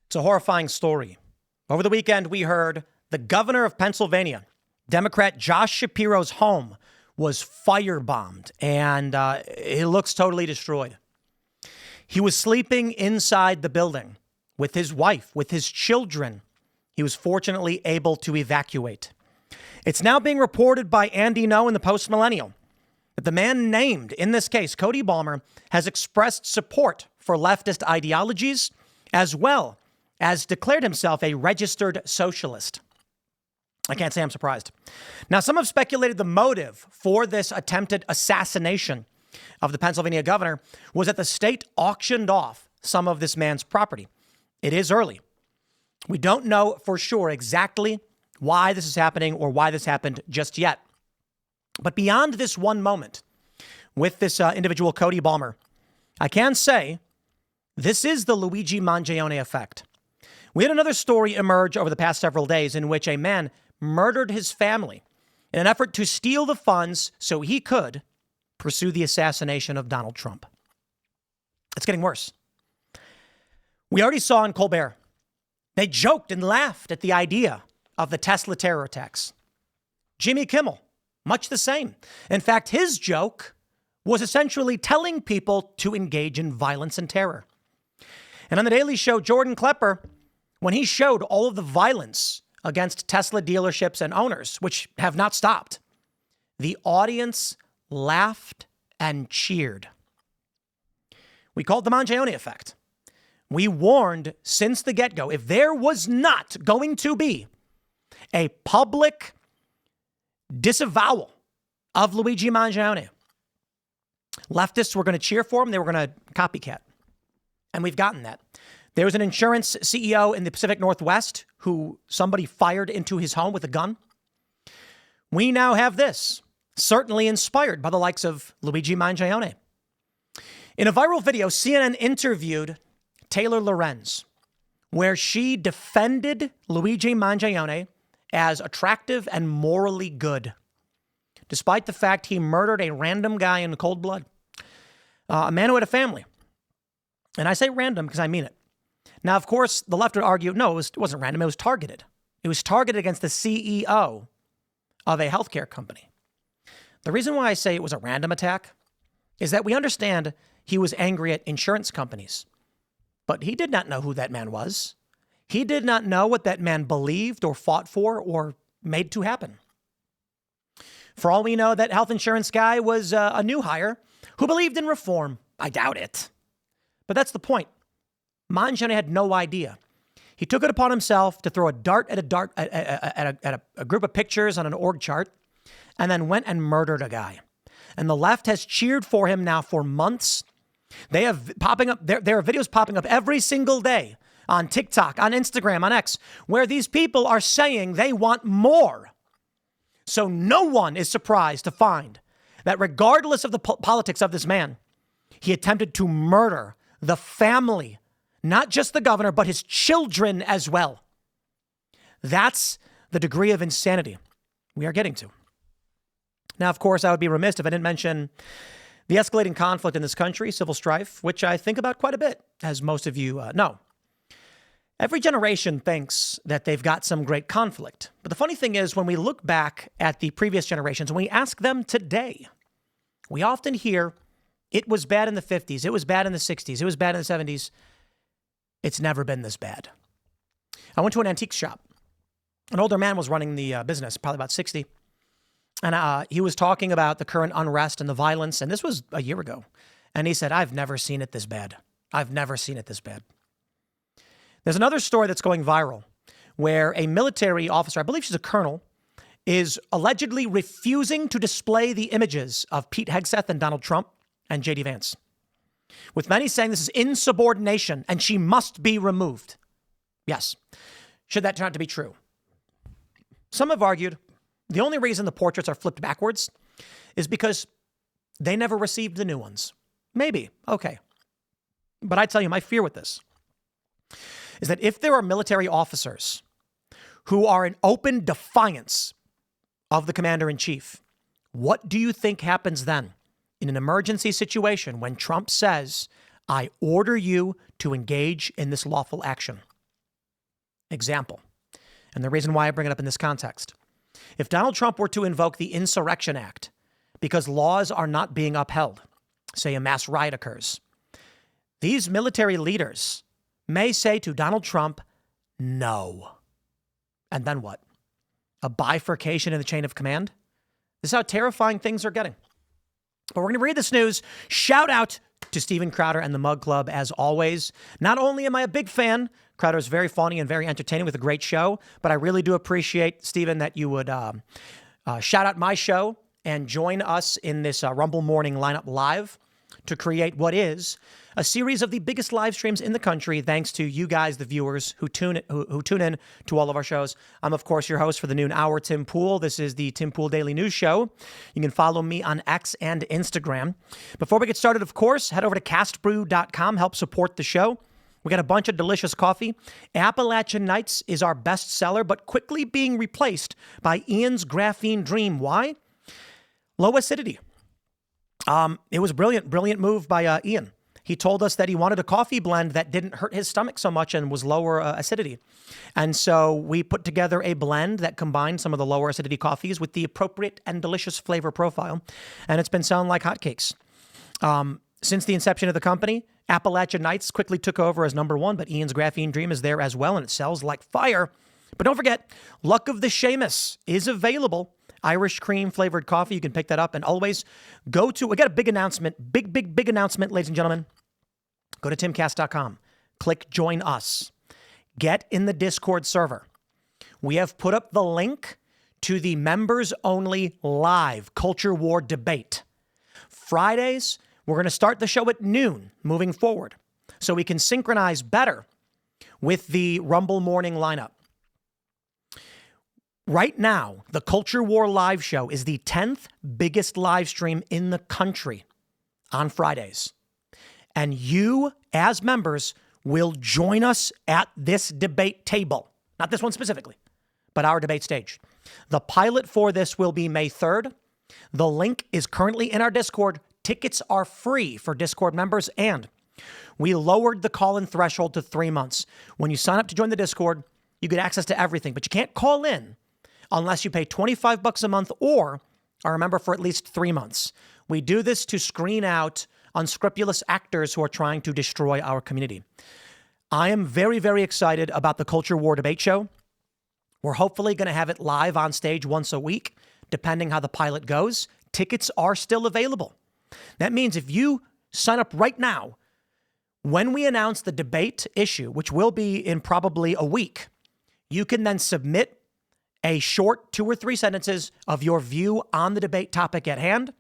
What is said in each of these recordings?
It's a horrifying story. Over the weekend, we heard the governor of Pennsylvania, Democrat Josh Shapiro's home was firebombed, and it looks totally destroyed. He was sleeping inside the building with his wife, with his children. He was fortunately able to evacuate. It's now being reported by Andy No in the Post Millennial that the man named in this case, Cody Balmer, has expressed support for leftist ideologies as well as declared himself a registered socialist. I can't say I'm surprised. Now, some have speculated the motive for this attempted assassination of the Pennsylvania governor was that the state auctioned off some of this man's property. It is early. We don't know for sure exactly why this is happening or why this happened just yet. But beyond this one moment with this individual, Cody Balmer, I can say this is the Luigi Mangione effect. We had another story emerge over the past several days in which a man murdered his family in an effort to steal the funds so he could pursue the assassination of Donald Trump. It's getting worse. We already saw in Colbert, they joked and laughed at the idea of the Tesla terror attacks. Jimmy Kimmel, much the same. In fact, his joke was essentially telling people to engage in violence and terror. And on The Daily Show, Jordan Klepper, when he showed all of the violence against Tesla dealerships and owners, which have not stopped, the audience laughed and cheered. We called the Mangione effect. We warned since the get-go, if there was not going to be a public disavowal of Luigi Mangione, leftists were going to cheer for him. They were going to copycat. And we've gotten that. There was an insurance CEO in the Pacific Northwest who somebody fired into his home with a gun. We now have this, certainly inspired by the likes of Luigi Mangione. In a viral video, CNN interviewed Taylor Lorenz, where she defended Luigi Mangione as attractive and morally good, despite the fact he murdered a random guy in cold blood, a man who had a family. And I say random because I mean it. Now, of course, the left would argue, no, it wasn't random. It was targeted. It was targeted against the CEO of a healthcare company. The reason why I say it was a random attack is that we understand he was angry at insurance companies, but he did not know who that man was. He did not know what that man believed or fought for or made to happen. For all we know, that health insurance guy was a new hire who believed in reform. I doubt it. But that's the point. Mangione had no idea. He took it upon himself to throw a dart at a group of pictures on an org chart and then went and murdered a guy. And the left has cheered for him now for months. They have popping up. There are videos popping up every single day on TikTok, on Instagram, on X, where these people are saying they want more. So no one is surprised to find that regardless of the politics of this man, he attempted to murder the family, not just the governor, but his children as well. That's the degree of insanity we are getting to. Now, of course, I would be remiss if I didn't mention the escalating conflict in this country, civil strife, which I think about quite a bit, as most of you know. Every generation thinks that they've got some great conflict. But the funny thing is, when we look back at the previous generations, when we ask them today, we often hear it was bad in the 50s, it was bad in the 60s, it was bad in the 70s. It's never been this bad. I went to an antique shop. An older man was running the business, probably about 60. And he was talking about the current unrest and the violence. And this was a year ago. And he said, I've never seen it this bad. I've never seen it this bad. There's another story that's going viral where a military officer, I believe she's a colonel, is allegedly refusing to display the images of Pete Hegseth and Donald Trump and J.D. Vance, with many saying this is insubordination and she must be removed. Yes. Should that turn out to be true? Some have argued the only reason the portraits are flipped backwards is because they never received the new ones. Maybe. Okay. But I tell you, my fear with this is that if there are military officers who are in open defiance of the commander-in-chief, what do you think happens then in an emergency situation when Trump says, I order you to engage in this lawful action? Example, and the reason why I bring it up in this context. If Donald Trump were to invoke the Insurrection Act because laws are not being upheld, say a mass riot occurs, these military leaders may say to Donald Trump, no. And then what? A bifurcation in the chain of command? This is how terrifying things are getting. But we're going to read this news. Shout out to Steven Crowder and the Mug Club, as always. Not only am I a big fan, Crowder is very funny and very entertaining with a great show, but I really do appreciate, Steven, that you would shout out my show and join us in this Rumble Morning Lineup Live to create what is a series of the biggest live streams in the country, thanks to you guys, the viewers who tune in to all of our shows. I'm, of course, your host for the noon hour, Tim Pool. This is the Tim Pool Daily News Show. You can follow me on X and Instagram. Before we get started, of course, head over to castbrew.com, help support the show. We got a bunch of delicious coffee. Appalachian Nights is our best seller, but quickly being replaced by Ian's Graphene Dream. Why? Low acidity. It was brilliant move by Ian. He told us that he wanted a coffee blend that didn't hurt his stomach so much and was lower acidity. And so we put together a blend that combined some of the lower acidity coffees with the appropriate and delicious flavor profile. And it's been selling like hotcakes. Since the inception of the company, Appalachian Nights quickly took over as number one, but Ian's Graphene Dream is there as well, and it sells like fire. But don't forget, Luck of the Seamus is available. Irish cream flavored coffee. You can pick that up. And always we got a big announcement, big announcement, ladies and gentlemen. Go to timcast.com, click join us, get in the Discord server. We have put up the link to the members only live culture war debate. Fridays, we're going to start the show at noon moving forward so we can synchronize better with the Rumble morning lineup. Right now, the Culture War live show is the 10th biggest live stream in the country on Fridays. And you, as members, will join us at this debate table. Not this one specifically, but our debate stage. The pilot for this will be May 3rd. The link is currently in our Discord. Tickets are free for Discord members, and we lowered the call-in threshold to 3 months. When you sign up to join the Discord, you get access to everything, but you can't call in unless you pay $25 a month or are a member for at least 3 months. We do this to screen out unscrupulous actors who are trying to destroy our community. I am very, very excited about the Culture War debate show. We're hopefully going to have it live on stage once a week, depending how the pilot goes. Tickets are still available. That means if you sign up right now, when we announce the debate issue, which will be in probably a week, you can then submit a short 2 or 3 sentences of your view on the debate topic at hand.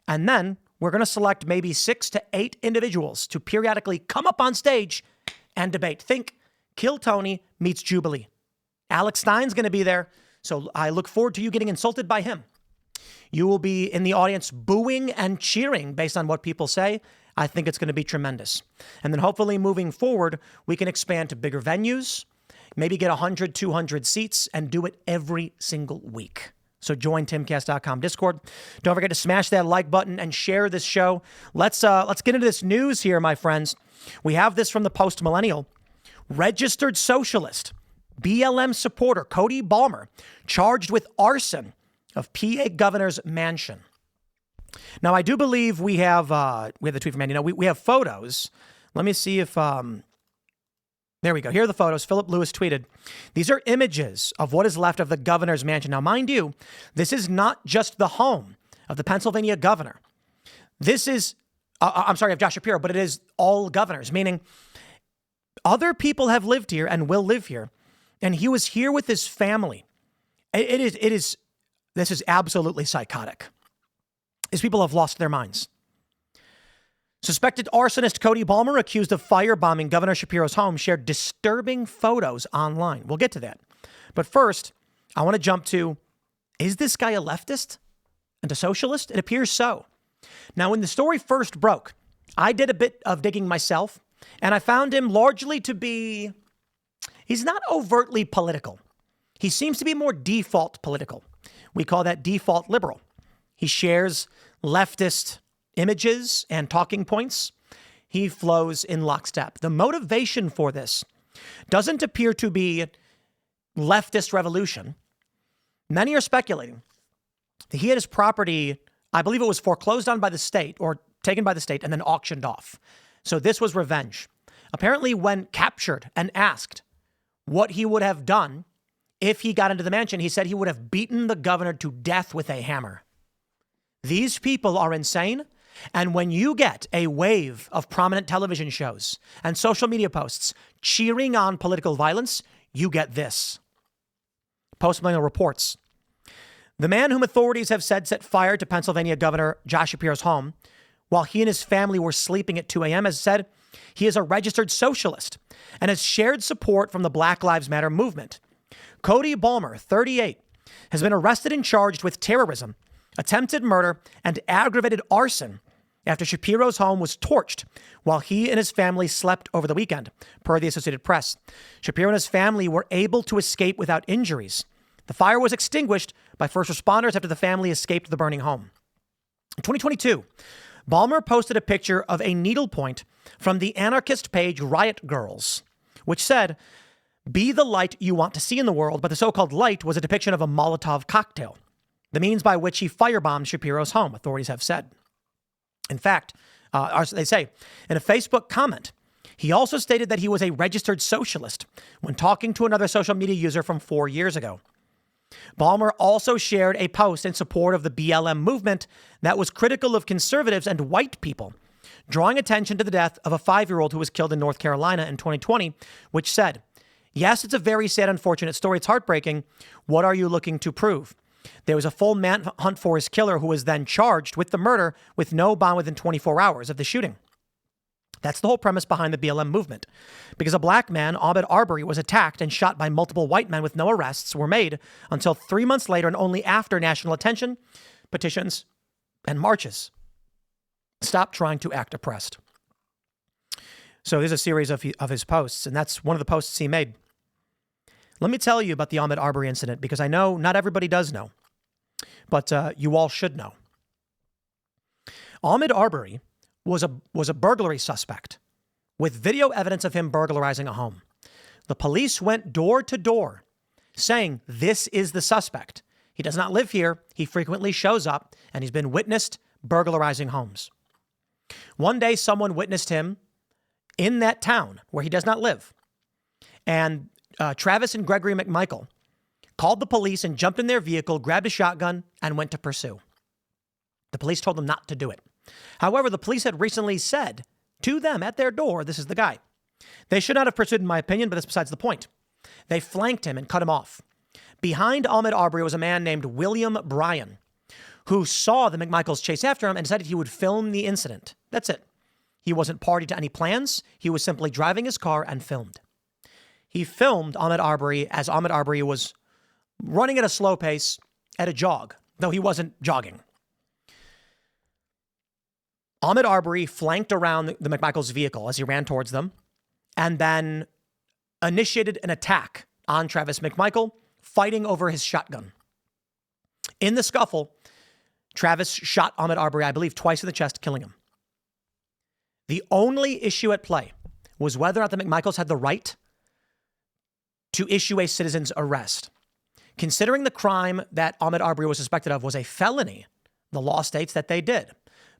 And then we're going to select maybe 6 to 8 individuals to periodically come up on stage and debate. Think Kill Tony meets Jubilee. Alex Stein's going to be there, so I look forward to you getting insulted by him. You will be in the audience booing and cheering based on what people say. I think it's going to be tremendous. And then hopefully moving forward, we can expand to bigger venues, maybe get 100, 200 seats and do it every single week. So join timcast.com Discord. Don't forget to smash that like button and share this show. Let's get into this news here, my friends. We have this from the Post-Millennial. Registered socialist, BLM supporter Cody Balmer charged with arson of PA governor's mansion. Now, I do believe we have the tweet from Andy. Now, we have photos. Let me see if there we go. Here are the photos. Philip Lewis tweeted, these are images of what is left of the governor's mansion. Now, mind you, this is not just the home of the Pennsylvania governor. This is, of Josh Shapiro, but it is all governors, meaning other people have lived here and will live here. And he was here with his family. This is absolutely psychotic. These people have lost their minds. Suspected arsonist Cody Balmer, accused of firebombing Governor Shapiro's home, shared disturbing photos online. We'll get to that. But first, I want to jump to, is this guy a leftist and a socialist? It appears so. Now, when the story first broke, I did a bit of digging myself, and I found him largely to be, he's not overtly political. He seems to be more default political. We call that default liberal. He shares leftist images and talking points. He flows in lockstep. The motivation for this doesn't appear to be leftist revolution. Many are speculating that he had his property, I believe it was foreclosed on by the state or taken by the state and then auctioned off. So this was revenge. Apparently, when captured and asked what he would have done if he got into the mansion, he said he would have beaten the governor to death with a hammer. These people are insane. And when you get a wave of prominent television shows and social media posts cheering on political violence, you get this. Post Millennial reports, the man whom authorities have said set fire to Pennsylvania Governor Josh Shapiro's home while he and his family were sleeping at 2 a.m. has said he is a registered socialist and has shared support from the Black Lives Matter movement. Cody Balmer, 38, has been arrested and charged with terrorism, attempted murder, and aggravated arson after Shapiro's home was torched while he and his family slept over the weekend, per the Associated Press. Shapiro and his family were able to escape without injuries. The fire was extinguished by first responders after the family escaped the burning home. In 2022, Balmer posted a picture of a needlepoint from the anarchist page Riot Girls, which said, "Be the light you want to see in the world," but the so-called light was a depiction of a Molotov cocktail, the means by which he firebombed Shapiro's home, authorities have said. In fact, they say, in a Facebook comment, he also stated that he was a registered socialist when talking to another social media user from 4 years ago. Balmer also shared a post in support of the BLM movement that was critical of conservatives and white people, drawing attention to the death of a 5-year-old who was killed in North Carolina in 2020, which said, "Yes, it's a very sad, unfortunate story. It's heartbreaking. What are you looking to prove?" There was a full manhunt for his killer, who was then charged with the murder with no bond within 24 hours of the shooting. That's the whole premise behind the BLM movement. Because a black man, Ahmaud Arbery, was attacked and shot by multiple white men with no arrests were made until 3 months later and only after national attention, petitions, and marches. Stop trying to act oppressed. So there's a series of his posts, and that's one of the posts he made. Let me tell you about the Ahmaud Arbery incident, because I know not everybody does know, but you all should know. Ahmaud Arbery was a burglary suspect with video evidence of him burglarizing a home. The police went door to door saying, "This is the suspect. He does not live here. He frequently shows up, and he's been witnessed burglarizing homes." One day, someone witnessed him in that town where he does not live. And Travis and Gregory McMichael called the police and jumped in their vehicle, grabbed a shotgun, and went to pursue. The police told them not to do it. However, the police had recently said to them at their door, "This is the guy." They should not have pursued, in my opinion, but that's besides the point. They flanked him and cut him off. Behind Ahmaud Arbery was a man named William Bryan, who saw the McMichaels chase after him and decided he would film the incident. That's it. He wasn't party to any plans. He was simply driving his car and filmed. He filmed Ahmaud Arbery as Ahmaud Arbery was running at a slow pace at a jog, though he wasn't jogging. Ahmaud Arbery flanked around the McMichaels' vehicle as he ran towards them and then initiated an attack on Travis McMichael, fighting over his shotgun. In the scuffle, Travis shot Ahmaud Arbery, I believe, twice in the chest, killing him. The only issue at play was whether or not the McMichaels had the right to issue a citizen's arrest. Considering the crime that Ahmaud Arbery was suspected of was a felony, the law states that they did.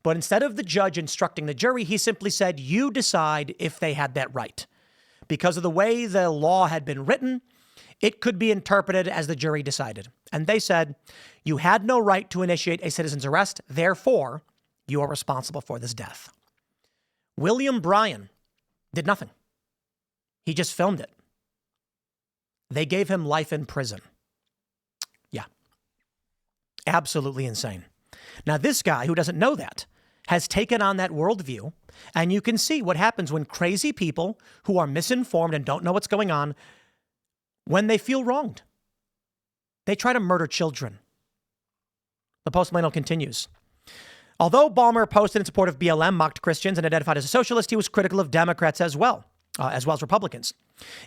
But instead of the judge instructing the jury, he simply said, "You decide if they had that right." Because of the way the law had been written, it could be interpreted as the jury decided. And they said, "You had no right to initiate a citizen's arrest. Therefore, you are responsible for this death." William Bryan did nothing. He just filmed it. They gave him life in prison. Yeah. Absolutely insane. Now, this guy who doesn't know that has taken on that worldview, and you can see what happens when crazy people who are misinformed and don't know what's going on, when they feel wronged, they try to murder children. The Post-Millennial continues. Although Balmer posted in support of BLM, mocked Christians, and identified as a socialist, he was critical of Democrats as well as Republicans.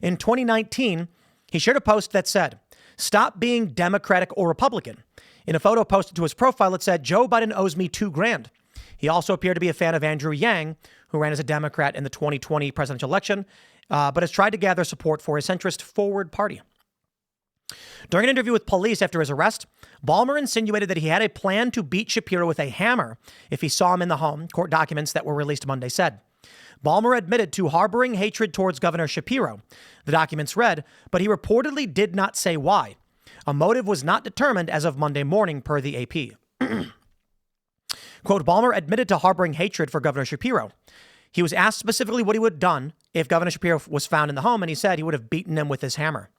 In 2019, he shared a post that said, "Stop being Democratic or Republican." In a photo posted to his profile, it said, "Joe Biden owes me $2,000. He also appeared to be a fan of Andrew Yang, who ran as a Democrat in the 2020 presidential election, but has tried to gather support for his centrist Forward Party. During an interview with police after his arrest, Ballmer insinuated that he had a plan to beat Shapiro with a hammer if he saw him in the home, court documents that were released Monday said. Ballmer admitted to harboring hatred towards Governor Shapiro, the documents read, but he reportedly did not say why. A motive was not determined as of Monday morning, per the AP. Quote, Ballmer admitted to harboring hatred for Governor Shapiro. He was asked specifically what he would have done if Governor Shapiro was found in the home, and he said he would have beaten him with his hammer.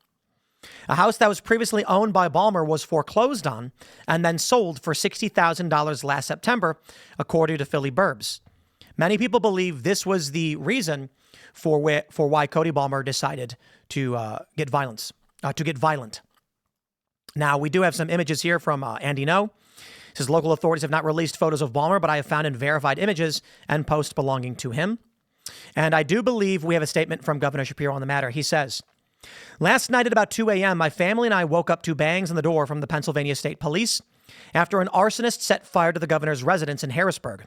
A house that was previously owned by Ballmer was foreclosed on and then sold for $60,000 last September, according to Philly Burbs. Many people believe this was the reason for why Cody Ballmer decided to get violent. Now, we do have some images here from Andy No. It says local authorities have not released photos of Ballmer, but I have found and verified images and posts belonging to him. And I do believe we have a statement from Governor Shapiro on the matter. He says, last night at about 2 a.m., my family and I woke up to bangs on the door from the Pennsylvania State Police after an arsonist set fire to the governor's residence in Harrisburg.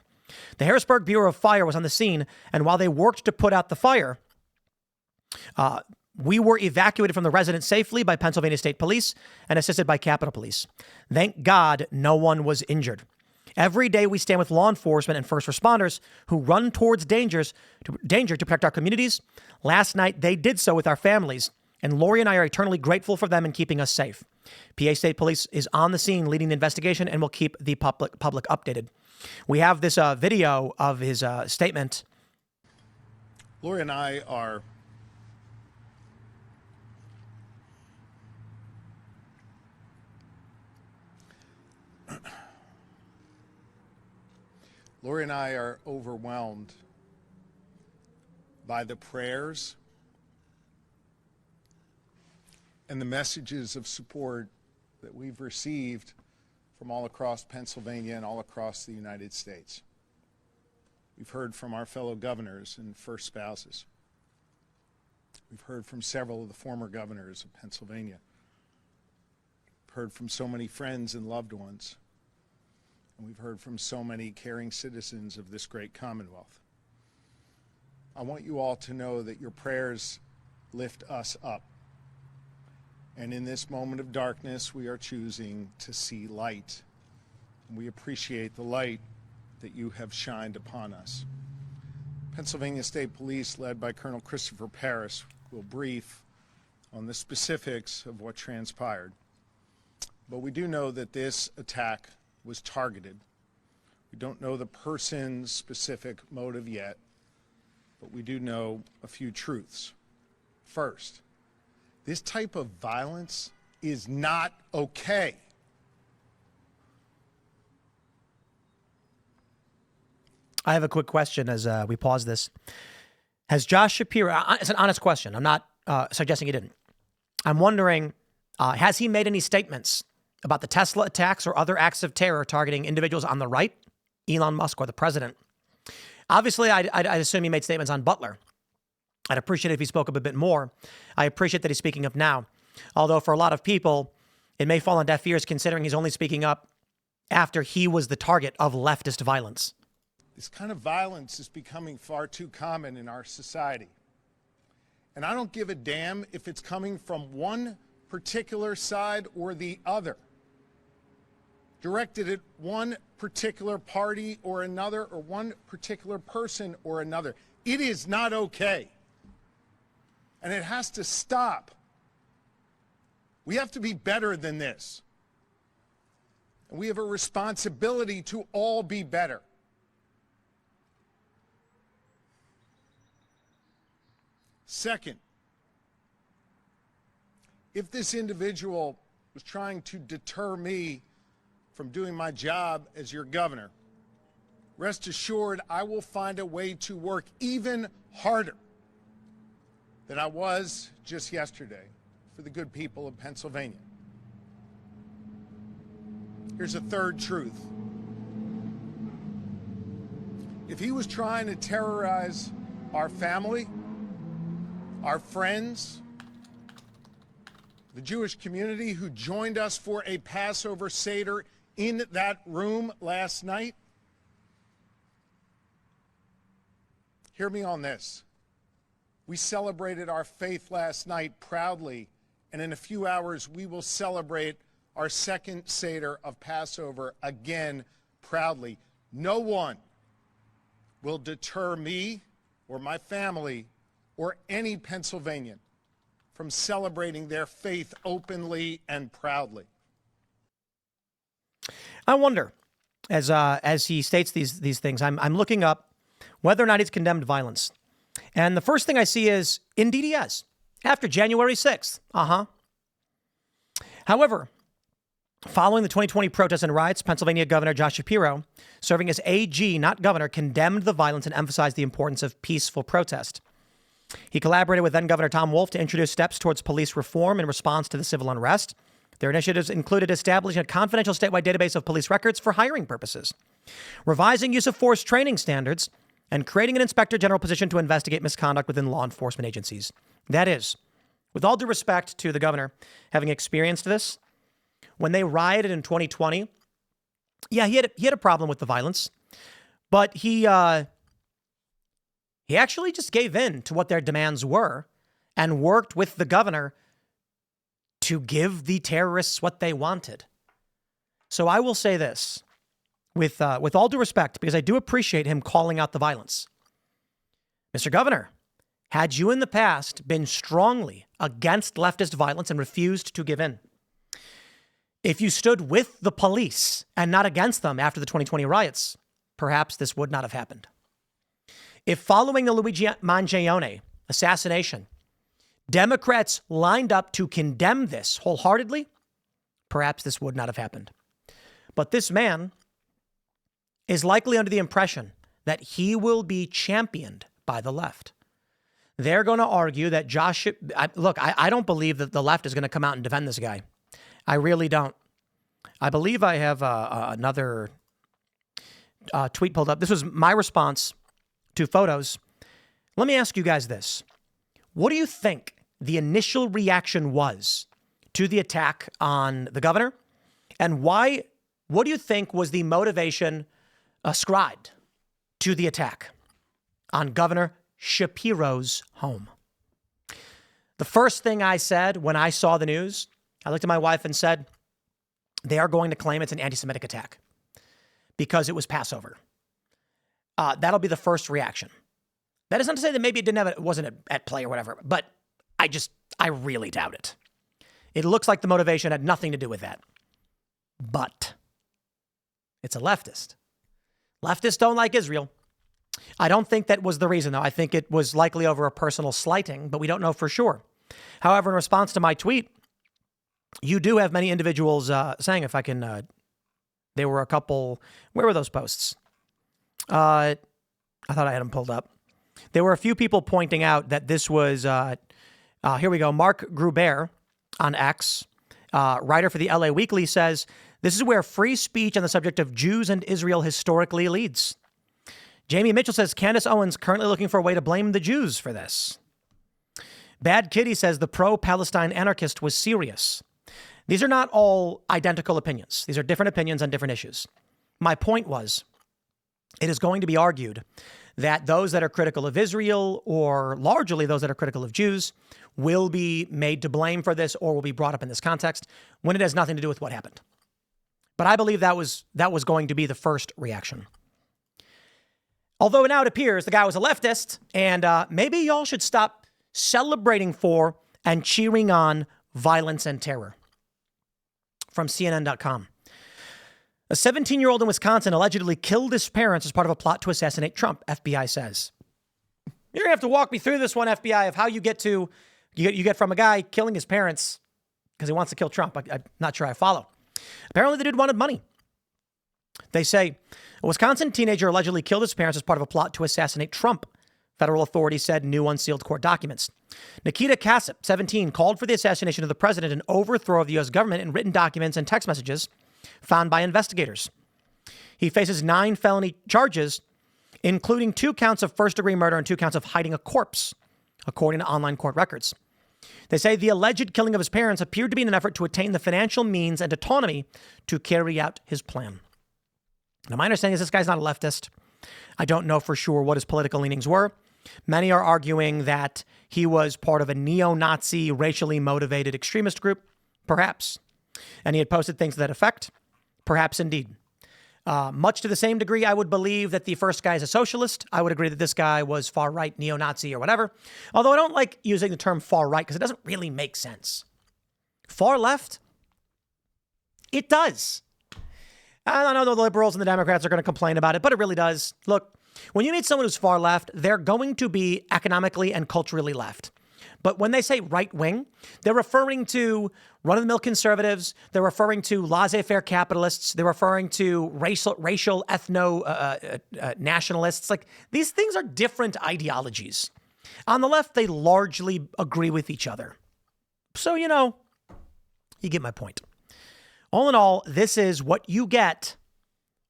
The Harrisburg Bureau of Fire was on the scene, and while they worked to put out the fire, we were evacuated from the residence safely by Pennsylvania State Police and assisted by Capitol Police. Thank God no one was injured. Every day we stand with law enforcement and first responders who run towards danger to protect our communities. Last night they did so with our families, and Lori and I are eternally grateful for them in keeping us safe. PA State Police is on the scene leading the investigation and will keep the public updated. We have this video of his statement. Lori and I are overwhelmed by the prayers and the messages of support that we've received from all across Pennsylvania and all across the United States. We've heard from our fellow governors and first spouses. We've heard from several of the former governors of Pennsylvania. We've heard from so many friends and loved ones. And we've heard from so many caring citizens of this great Commonwealth. I want you all to know that your prayers lift us up. And in this moment of darkness, we are choosing to see light. And we appreciate the light that you have shined upon us. Pennsylvania State Police, led by Colonel Christopher Paris, will brief on the specifics of what transpired. But we do know that this attack was targeted. We don't know the person's specific motive yet, but we do know a few truths. First, this type of violence is not okay. I have a quick question as we pause this. Has Josh Shapiro, it's an honest question, I'm not suggesting he didn't. I'm wondering, has he made any statements about the Tesla attacks or other acts of terror targeting individuals on the right, Elon Musk or the president? Obviously, I'd assume he made statements on Butler. I'd appreciate it if he spoke up a bit more. I appreciate that he's speaking up now. Although for a lot of people, it may fall on deaf ears considering he's only speaking up after he was the target of leftist violence. This kind of violence is becoming far too common in our society. And I don't give a damn if it's coming from one particular side or the other, directed at one particular party or another, or one particular person or another. It is not okay. And it has to stop. We have to be better than this. And we have a responsibility to all be better. Second, if this individual was trying to deter me from doing my job as your governor, rest assured I will find a way to work even harder than I was just yesterday for the good people of Pennsylvania. Here's a third truth. If he was trying to terrorize our family, our friends, the Jewish community who joined us for a Passover Seder in that room last night, hear me on this. We celebrated our faith last night proudly, and in a few hours we will celebrate our second Seder of Passover again proudly. No one will deter me or my family or any Pennsylvanian from celebrating their faith openly and proudly. I wonder, as he states these things, I'm looking up whether or not he's condemned violence. And the first thing I see is, indeed he has, after January 6th. However, following the 2020 protests and riots, Pennsylvania Governor Josh Shapiro, serving as AG, not governor, condemned the violence and emphasized the importance of peaceful protest. He collaborated with then Governor Tom Wolf to introduce steps towards police reform in response to the civil unrest. Their initiatives included establishing a confidential statewide database of police records for hiring purposes, revising use of force training standards, and creating an inspector general position to investigate misconduct within law enforcement agencies. That is, with all due respect to the governor, having experienced this, when they rioted in 2020, yeah, he had a problem with the violence, but he actually just gave in to what their demands were and worked with the governor to give the terrorists what they wanted. So I will say this, with all due respect, because I do appreciate him calling out the violence. Mr. Governor, had you in the past been strongly against leftist violence and refused to give in, if you stood with the police and not against them after the 2020 riots, perhaps this would not have happened. If following the Luigi Mangione assassination, Democrats lined up to condemn this wholeheartedly, perhaps this would not have happened. But this man is likely under the impression that he will be championed by the left. They're going to argue that I don't believe that the left is going to come out and defend this guy. I really don't. I believe I have another tweet pulled up. This was my response to photos. Let me ask you guys this. What do you think the initial reaction was to the attack on the governor? And what do you think was the motivation ascribed to the attack on Governor Shapiro's home? The first thing I said when I saw the news, I looked at my wife and said, they are going to claim it's an anti-Semitic attack because it was Passover. That'll be the first reaction. That is not to say that maybe it wasn't at play or whatever, but I really doubt it. It looks like the motivation had nothing to do with that. But it's a leftist. Leftists don't like Israel. I don't think that was the reason, though. I think it was likely over a personal slighting, but we don't know for sure. However, in response to my tweet, you do have many individuals saying, if I can, there were a couple, where were those posts? I thought I had them pulled up. There were a few people pointing out that this was, here we go, Mark Gruber on X, writer for the LA Weekly, says, this is where free speech on the subject of Jews and Israel historically leads. Jamie Mitchell says, Candace Owens currently looking for a way to blame the Jews for this. Bad Kitty says the pro-Palestine anarchist was serious. These are not all identical opinions. These are different opinions on different issues. My point was, it is going to be argued that those that are critical of Israel, or largely those that are critical of Jews, will be made to blame for this or will be brought up in this context when it has nothing to do with what happened. But I believe that was going to be the first reaction. Although now it appears the guy was a leftist, and maybe y'all should stop celebrating for and cheering on violence and terror. From CNN.com. A 17-year-old in Wisconsin allegedly killed his parents as part of a plot to assassinate Trump, FBI says. You're going to have to walk me through this one, FBI, of how you get from a guy killing his parents because he wants to kill Trump. I'm not sure I follow. Apparently, the dude wanted money. They say a Wisconsin teenager allegedly killed his parents as part of a plot to assassinate Trump, federal authorities said in new unsealed court documents. Nikita Kasip, 17, called for the assassination of the president and overthrow of the U.S. government in written documents and text messages found by investigators. He faces 9 felony charges, including 2 counts of first-degree murder and 2 counts of hiding a corpse, according to online court records. They say the alleged killing of his parents appeared to be in an effort to attain the financial means and autonomy to carry out his plan. Now, my understanding is this guy's not a leftist. I don't know for sure what his political leanings were. Many are arguing that he was part of a neo-Nazi, racially motivated extremist group, perhaps. And he had posted things to that effect, perhaps indeed. Much to the same degree, I would believe that the first guy is a socialist. I would agree that this guy was far-right, neo-Nazi, or whatever. Although I don't like using the term far-right because it doesn't really make sense. Far-left? It does. I don't know the liberals and the Democrats are going to complain about it, but it really does. Look, when you meet someone who's far left, they're going to be economically and culturally left. But when they say right wing, they're referring to run-of-the-mill conservatives. They're referring to laissez-faire capitalists. They're referring to racial ethno-nationalists. Like, these things are different ideologies. On the left, they largely agree with each other. So, you get my point. All in all, this is what you get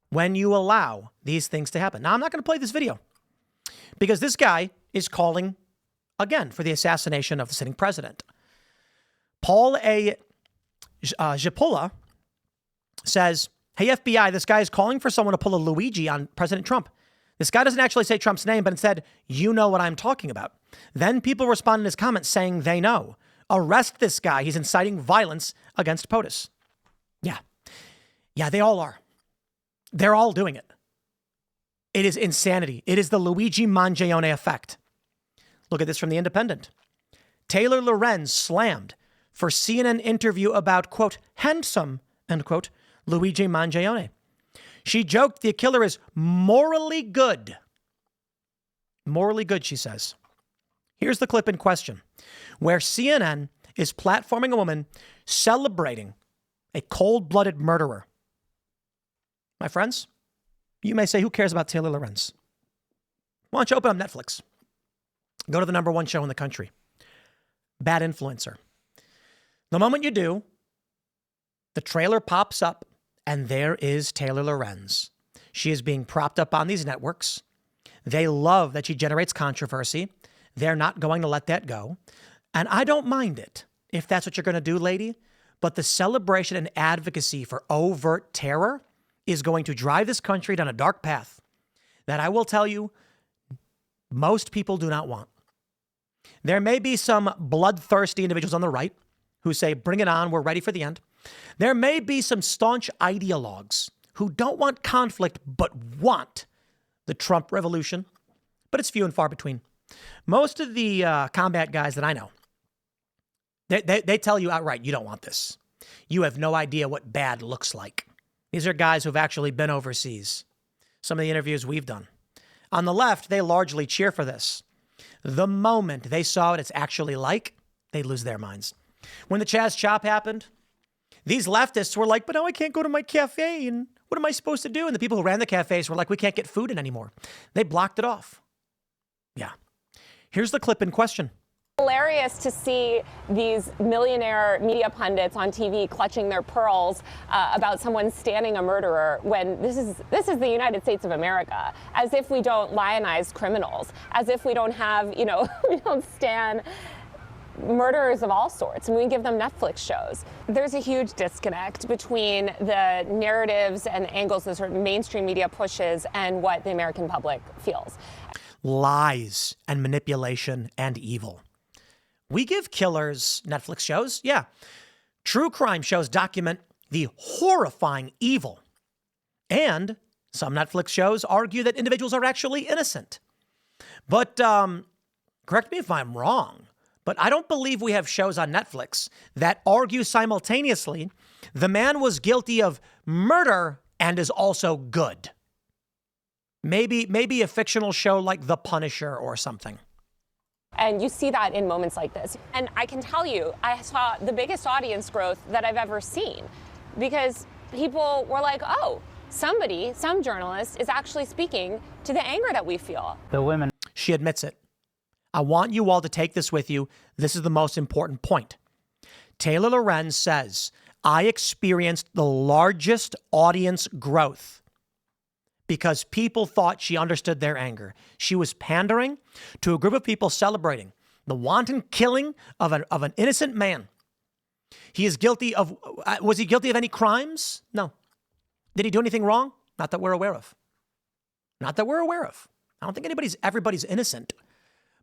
when you allow these things to happen. Now, I'm not going to play this video because this guy is calling, again, for the assassination of the sitting president. Paul A. Japula says, hey, FBI, this guy is calling for someone to pull a Luigi on President Trump. This guy doesn't actually say Trump's name, but instead, you know what I'm talking about. Then people respond in his comments saying they know. Arrest this guy. He's inciting violence against POTUS. Yeah, they all are. They're all doing it. It is insanity. It is the Luigi Mangione effect. Look at this from The Independent. Taylor Lorenz slammed for CNN interview about, quote, handsome, end quote, Luigi Mangione. She joked the killer is morally good. Morally good, she says. Here's the clip in question, where CNN is platforming a woman celebrating a cold-blooded murderer. My friends, you may say, who cares about Taylor Lorenz? Why don't you open up Netflix? Go to the #1 show in the country. Bad Influencer. The moment you do, the trailer pops up and there is Taylor Lorenz. She is being propped up on these networks. They love that she generates controversy. They're not going to let that go. And I don't mind it if that's what you're going to do, lady. But the celebration and advocacy for overt terror is going to drive this country down a dark path that I will tell you most people do not want. There may be some bloodthirsty individuals on the right who say, bring it on, we're ready for the end. There may be some staunch ideologues who don't want conflict but want the Trump revolution, but it's few and far between. Most of the combat guys that I know, they tell you outright, you don't want this. You have no idea what bad looks like. These are guys who've actually been overseas. Some of the interviews we've done. On the left, they largely cheer for this. The moment they saw what it's actually like, they lose their minds. When the Chaz Chop happened, these leftists were like, but now I can't go to my cafe, and what am I supposed to do? And the people who ran the cafes were like, we can't get food in anymore. They blocked it off. Yeah. Here's the clip in question. Hilarious to see these millionaire media pundits on TV clutching their pearls about someone standing a murderer when this is the United States of America, as if we don't lionize criminals, as if we don't have, we don't stand murderers of all sorts, and we give them Netflix shows. There's a huge disconnect between the narratives and angles that sort of mainstream media pushes and what the American public feels. Lies and manipulation and evil. We give killers Netflix shows. Yeah. True crime shows document the horrifying evil. And some Netflix shows argue that individuals are actually innocent. But correct me if I'm wrong, but I don't believe we have shows on Netflix that argue simultaneously the man was guilty of murder and is also good. Maybe a fictional show like The Punisher or something. And you see that in moments like this. And I can tell you, I saw the biggest audience growth that I've ever seen because people were like, oh, some journalist is actually speaking to the anger that we feel. The women. She admits it. I want you all to take this with you. This is the most important point. Taylor Lorenz says, I experienced the largest audience growth because people thought she understood their anger. She was pandering to a group of people celebrating the wanton killing of an innocent man. He is guilty of, was he guilty of any crimes? No. Did he do anything wrong? Not that we're aware of. Not that we're aware of. I don't think everybody's innocent.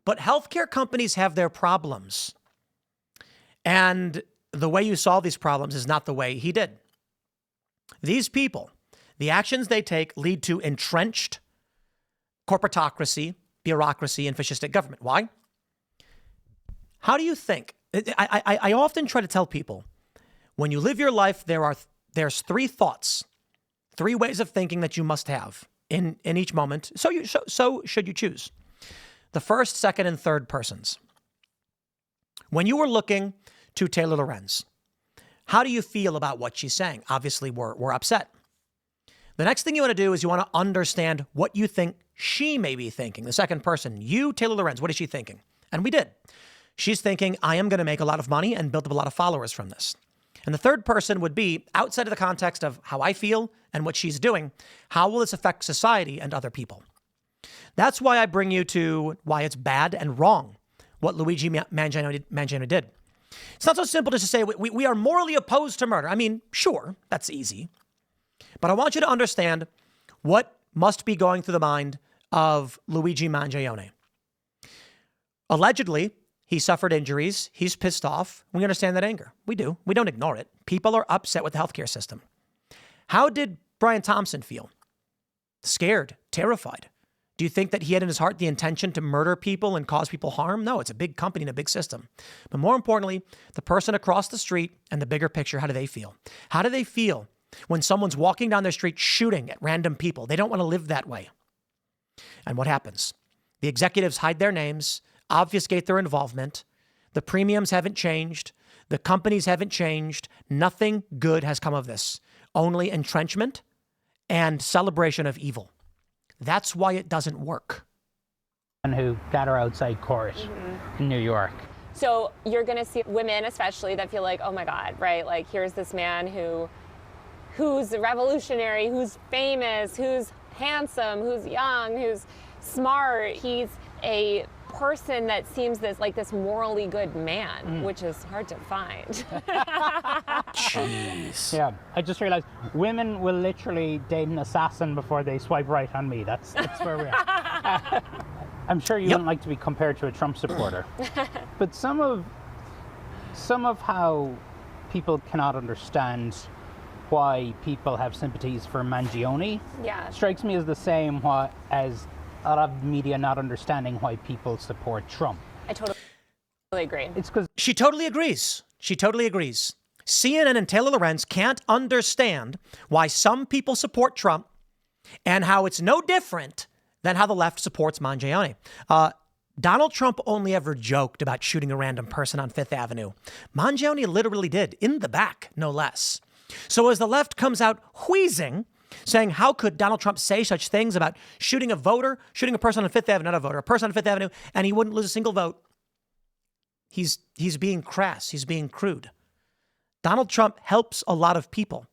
But healthcare companies have their problems. And the way you solve these problems is not the way he did. These people, the actions they take lead to entrenched corporatocracy, bureaucracy, and fascistic government. Why? How do you think? I often try to tell people, when you live your life, there's three thoughts, three ways of thinking that you must have in each moment. So should you choose. The first, second, and third persons. When you were looking to Taylor Lorenz, how do you feel about what she's saying? Obviously, we're upset. The next thing you want to do is you want to understand what you think she may be thinking. The second person, you, Taylor Lorenz, what is she thinking? And we did. She's thinking, I am going to make a lot of money and build up a lot of followers from this. And the third person would be, outside of the context of how I feel and what she's doing, how will this affect society and other people? That's why I bring you to why it's bad and wrong what Luigi Mangione did. It's not so simple just to say we are morally opposed to murder. I mean, sure, that's easy. But I want you to understand what must be going through the mind of Luigi Mangione. Allegedly, he suffered injuries. He's pissed off. We understand that anger. We do. We don't ignore it. People are upset with the healthcare system. How did Brian Thompson feel? Scared, terrified. Do you think that he had in his heart the intention to murder people and cause people harm? No, it's a big company and a big system. But more importantly, the person across the street and the bigger picture, how do they feel? How do they feel when someone's walking down their street shooting at random people? They don't want to live that way. And what happens? The executives hide their names, obfuscate their involvement. The premiums haven't changed. The companies haven't changed. Nothing good has come of this. Only entrenchment and celebration of evil. That's why it doesn't work. And who gather outside court in New York. So you're going to see women especially that feel like, oh my God, right? Like here's this man who's revolutionary, who's famous, who's handsome, who's young, who's smart. He's a person that seems this morally good man, which is hard to find. Jeez. Yeah, I just realized women will literally date an assassin before they swipe right on me. That's where we are. I'm sure you wouldn't like to be compared to a Trump supporter, but some of how people cannot understand why people have sympathies for Mangione strikes me as the same as a lot of media not understanding why people support Trump. I totally agree. It's because She totally agrees. CNN and Taylor Lorenz can't understand why some people support Trump and how it's no different than how the left supports Mangione. Donald Trump only ever joked about shooting a random person on Fifth Avenue. Mangione literally did, in the back, no less. So as the left comes out wheezing, saying, how could Donald Trump say such things about shooting a person on Fifth Avenue, not a voter, a person on Fifth Avenue, and he wouldn't lose a single vote? He's being crass. He's being crude. Donald Trump helps a lot of people.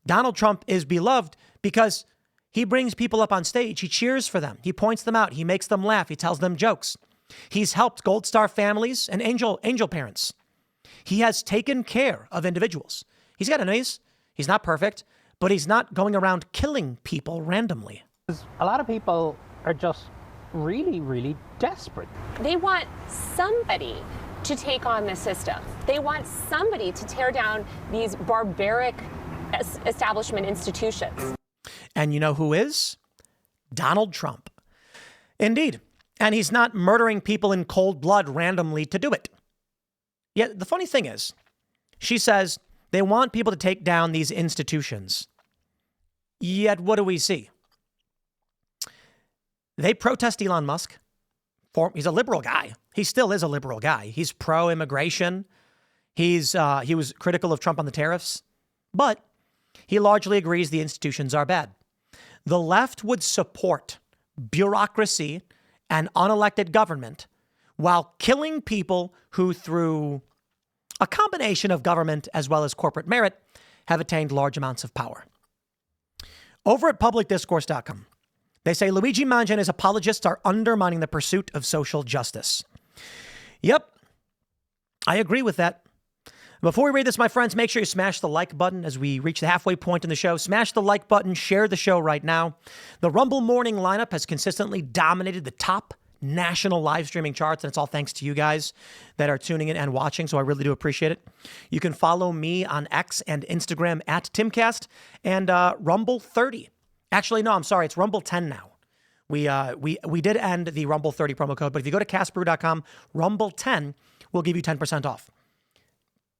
Donald Trump is beloved because he brings people up on stage. He cheers for them. He points them out. He makes them laugh. He tells them jokes. He's helped Gold Star families and angel parents. He has taken care of individuals. He's got enemies. He's not perfect. But he's not going around killing people randomly. a lot of people are just really, really desperate. They want somebody to take on the system. They want somebody to tear down these barbaric establishment institutions. And you know who is? Donald Trump. Indeed. And he's not murdering people in cold blood randomly to do it. Yet the funny thing is, she says they want people to take down these institutions. Yet what do we see? They protest Elon Musk. He's a liberal guy. He still is a liberal guy. He's pro-immigration. He was critical of Trump on the tariffs. But he largely agrees the institutions are bad. The left would support bureaucracy and unelected government while killing people who, through a combination of government as well as corporate merit, have attained large amounts of power. Over at publicdiscourse.com, they say Luigi Mangione's apologists are undermining the pursuit of social justice. Yep, I agree with that. Before we read this, my friends, make sure you smash the like button as we reach the halfway point in the show. Smash the like button, share the show right now. The Rumble morning lineup has consistently dominated the top national live streaming charts, and it's all thanks to you guys that are tuning in and watching, so I really do appreciate it. You can follow me on X and Instagram at Timcast and Rumble 30. Actually, no, I'm sorry, it's Rumble 10 now. We did end the Rumble 30 promo code, but if you go to castbrew.com, Rumble 10 will give you 10% off.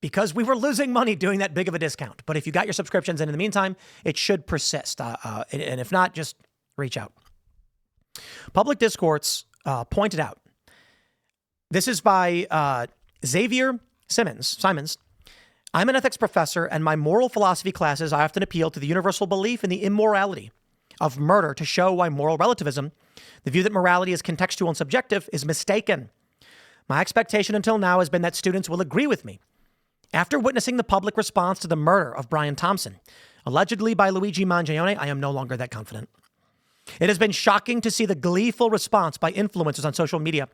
Because we were losing money doing that big of a discount. But if you got your subscriptions in the meantime, it should persist. And if not, just reach out. Public Discourse pointed out, this is by Xavier Simons. I'm an ethics professor, and my moral philosophy classes, I often appeal to the universal belief in the immorality of murder to show why moral relativism, the view that morality is contextual and subjective, is mistaken. My expectation until now has been that students will agree with me. After witnessing the public response to the murder of Brian Thompson, allegedly by Luigi Mangione, I am no longer that confident. It has been shocking to see the gleeful response by influencers on social media.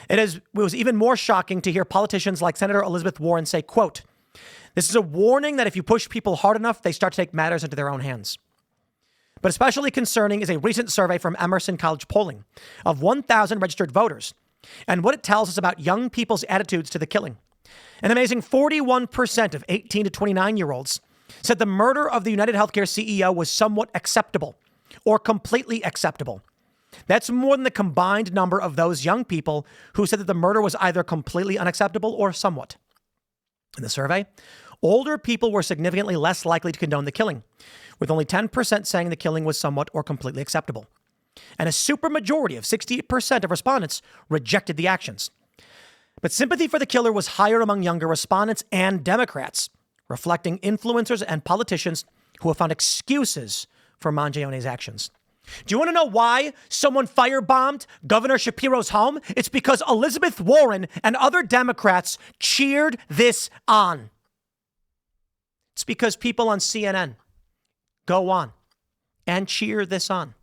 It was even more shocking to hear politicians like Senator Elizabeth Warren say, quote, "This is a warning that if you push people hard enough, they start to take matters into their own hands." But especially concerning is a recent survey from Emerson College Polling of 1,000 registered voters and what it tells us about young people's attitudes to the killing. An amazing 41% of 18 to 29-year-olds said the murder of the United Healthcare CEO was somewhat acceptable or completely acceptable. That's more than the combined number of those young people who said that the murder was either completely unacceptable or somewhat. In the survey, older people were significantly less likely to condone the killing, with only 10% saying the killing was somewhat or completely acceptable. And a supermajority of 68% of respondents rejected the actions. But sympathy for the killer was higher among younger respondents and Democrats, reflecting influencers and politicians who have found excuses for Mangione's actions. Do you want to know why someone firebombed Governor Shapiro's home? It's because Elizabeth Warren and other Democrats cheered this on. It's because people on CNN go on and cheer this on.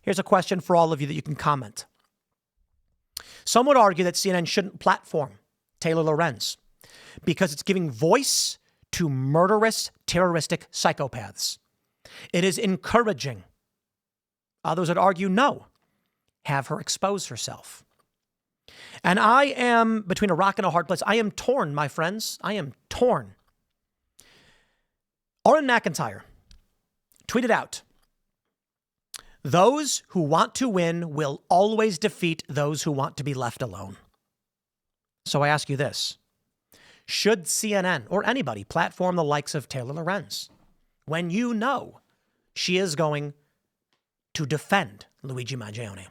Here's a question for all of you that you can comment. Some would argue that CNN shouldn't platform Taylor Lorenz because it's giving voice to murderous, terroristic psychopaths. It is encouraging. Others would argue, no, have her expose herself. And I am between a rock and a hard place. I am torn, my friends. I am torn. Orrin McIntyre tweeted out, "Those who want to win will always defeat those who want to be left alone." So I ask you this. Should CNN or anybody platform the likes of Taylor Lorenz when you know she is going to defend Luigi Mangione?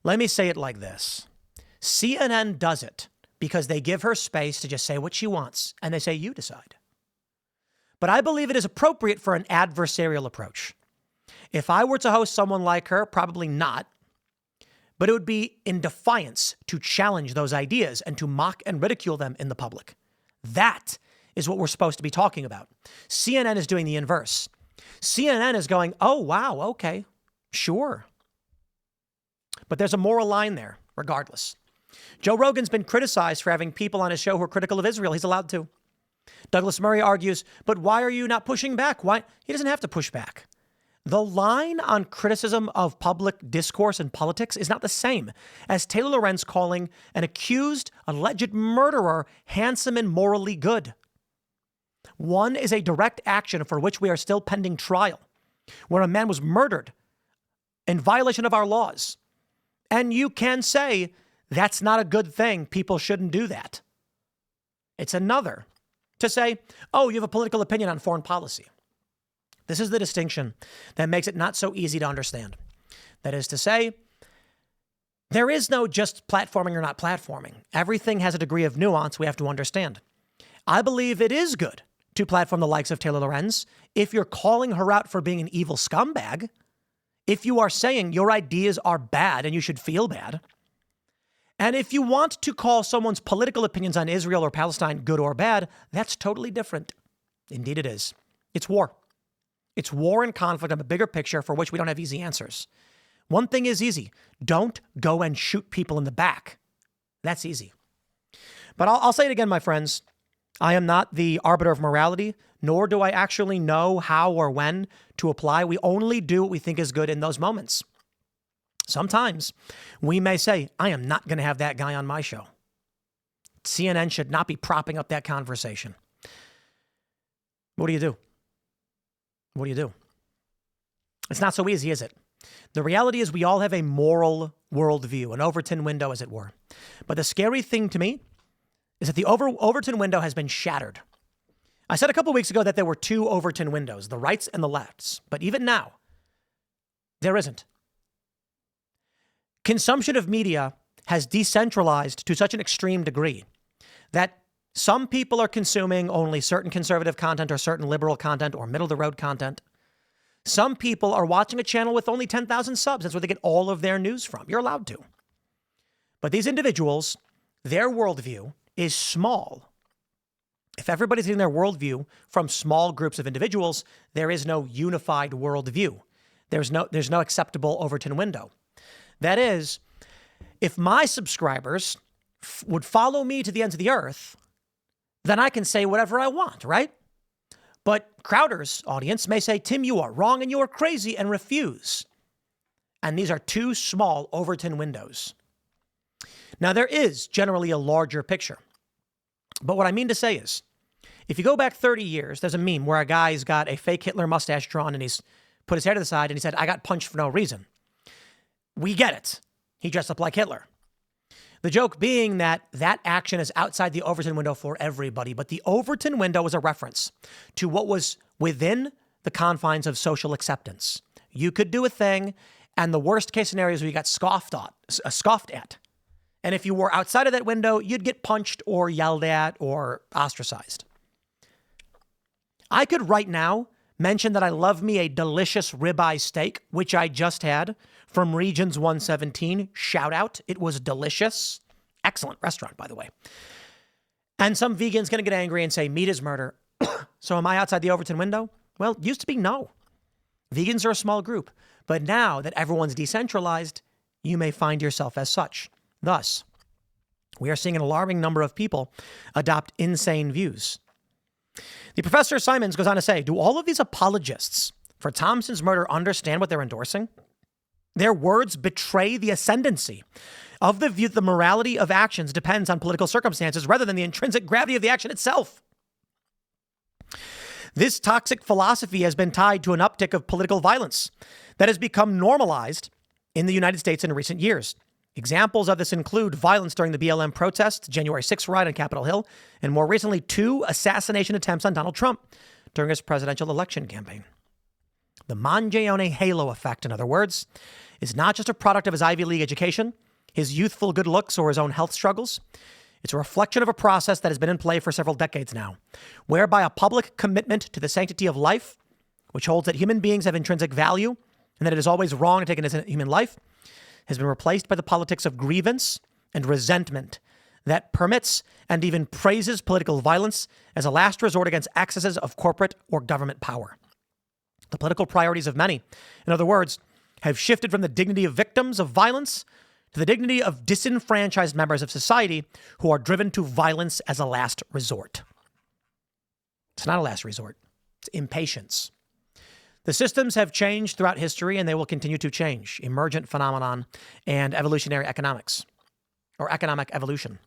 Let me say it like this. CNN does it because they give her space to just say what she wants, and they say, you decide. But I believe it is appropriate for an adversarial approach. If I were to host someone like her, probably not, but it would be in defiance to challenge those ideas and to mock and ridicule them in the public. That is what we're supposed to be talking about. CNN is doing the inverse. CNN is going, oh, wow, okay, sure. But there's a moral line there, regardless. Joe Rogan's been criticized for having people on his show who are critical of Israel. He's allowed to. Douglas Murray argues, but why are you not pushing back? Why? He doesn't have to push back. The line on criticism of public discourse and politics is not the same as Taylor Lorenz calling an accused, alleged murderer handsome and morally good. One is a direct action for which we are still pending trial, where a man was murdered in violation of our laws. And you can say that's not a good thing. People shouldn't do that. It's another to say, oh, you have a political opinion on foreign policy. This is the distinction that makes it not so easy to understand. That is to say, there is no just platforming or not platforming. Everything has a degree of nuance we have to understand. I believe it is good to platform the likes of Taylor Lorenz if you're calling her out for being an evil scumbag, if you are saying your ideas are bad and you should feel bad, and if you want to call someone's political opinions on Israel or Palestine good or bad, that's totally different. Indeed it is. It's war. It's war and conflict on a bigger picture for which we don't have easy answers. One thing is easy. Don't go and shoot people in the back. That's easy. But I'll say it again, my friends. I am not the arbiter of morality, nor do I actually know how or when to apply. We only do what we think is good in those moments. Sometimes we may say, I am not going to have that guy on my show. CNN should not be propping up that conversation. What do you do? What do you do? It's not so easy, is it? The reality is we all have a moral worldview, an Overton window, as it were. But the scary thing to me is that the Overton window has been shattered. I said a couple weeks ago that there were two Overton windows, the rights and the lefts. But even now, there isn't. Consumption of media has decentralized to such an extreme degree that some people are consuming only certain conservative content or certain liberal content or middle-of-the-road content. Some people are watching a channel with only 10,000 subs. That's where they get all of their news from. You're allowed to. But these individuals, their worldview is small. If everybody's getting their worldview from small groups of individuals, there is no unified worldview. There's no acceptable Overton window. That is, if my subscribers would follow me to the ends of the earth, then I can say whatever I want, right? But Crowder's audience may say, Tim, you are wrong and you are crazy, and refuse. And these are two small Overton windows. Now, there is generally a larger picture. But what I mean to say is, if you go back 30 years, there's a meme where a guy's got a fake Hitler mustache drawn and he's put his hair to the side and he said, I got punched for no reason. We get it. He dressed up like Hitler. The joke being that that action is outside the Overton window for everybody, but the Overton window was a reference to what was within the confines of social acceptance. You could do a thing, and the worst case scenario is where you got scoffed at. And if you were outside of that window, you'd get punched or yelled at or ostracized. I could right now mention that I love me a delicious ribeye steak, which I just had from Regions 117. Shout out. It was delicious. Excellent restaurant, by the way. And some vegan's going to get angry and say meat is murder. So am I outside the Overton window? Well, it used to be no. Vegans are a small group. But now that everyone's decentralized, you may find yourself as such. Thus, we are seeing an alarming number of people adopt insane views. The Professor Simons goes on to say, do all of these apologists for Thompson's murder understand what they're endorsing? Their words betray the ascendancy of the view that the morality of actions depends on political circumstances rather than the intrinsic gravity of the action itself. This toxic philosophy has been tied to an uptick of political violence that has become normalized in the United States in recent years. Examples of this include violence during the BLM protests, January 6th riot on Capitol Hill, and more recently, 2 assassination attempts on Donald Trump during his presidential election campaign. The Mangione halo effect, in other words, is not just a product of his Ivy League education, his youthful good looks, or his own health struggles. It's a reflection of a process that has been in play for several decades now, whereby a public commitment to the sanctity of life, which holds that human beings have intrinsic value and that it is always wrong to take an innocent human life, has been replaced by the politics of grievance and resentment that permits and even praises political violence as a last resort against excesses of corporate or government power. The political priorities of many, in other words, have shifted from the dignity of victims of violence to the dignity of disenfranchised members of society who are driven to violence as a last resort. It's not a last resort. It's impatience. The systems have changed throughout history, and they will continue to change. Emergent phenomenon and evolutionary economics, or economic evolution.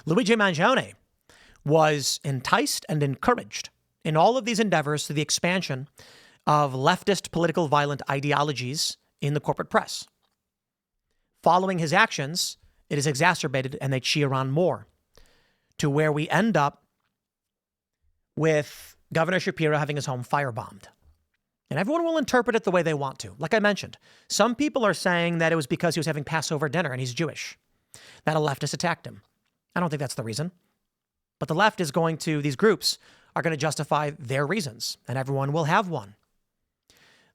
Luigi Mangione was enticed and encouraged in all of these endeavors through the expansion of leftist political violent ideologies in the corporate press. Following his actions, it is exacerbated, and they cheer on more, to where we end up with Governor Shapiro having his home firebombed. And everyone will interpret it the way they want to. Like I mentioned, some people are saying that it was because he was having Passover dinner and he's Jewish, that a leftist attacked him. I don't think that's the reason. But the left is going to, these groups are going to justify their reasons, and everyone will have one.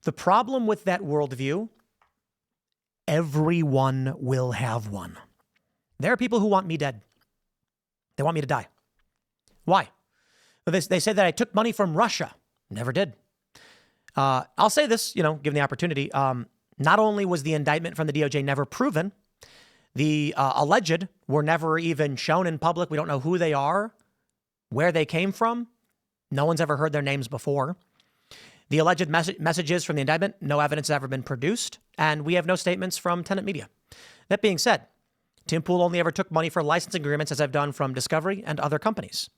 The problem with that worldview, everyone will have one. There are people who want me dead. They want me to die. Why? They say that I took money from Russia. Never did. I'll say this, given the opportunity. Not only was the indictment from the DOJ never proven, the alleged were never even shown in public. We don't know who they are, where they came from. No one's ever heard their names before. The alleged messages from the indictment, no evidence has ever been produced, and we have no statements from tenant media. That being said, Tim Pool only ever took money for licensing agreements, as I've done from Discovery and other companies.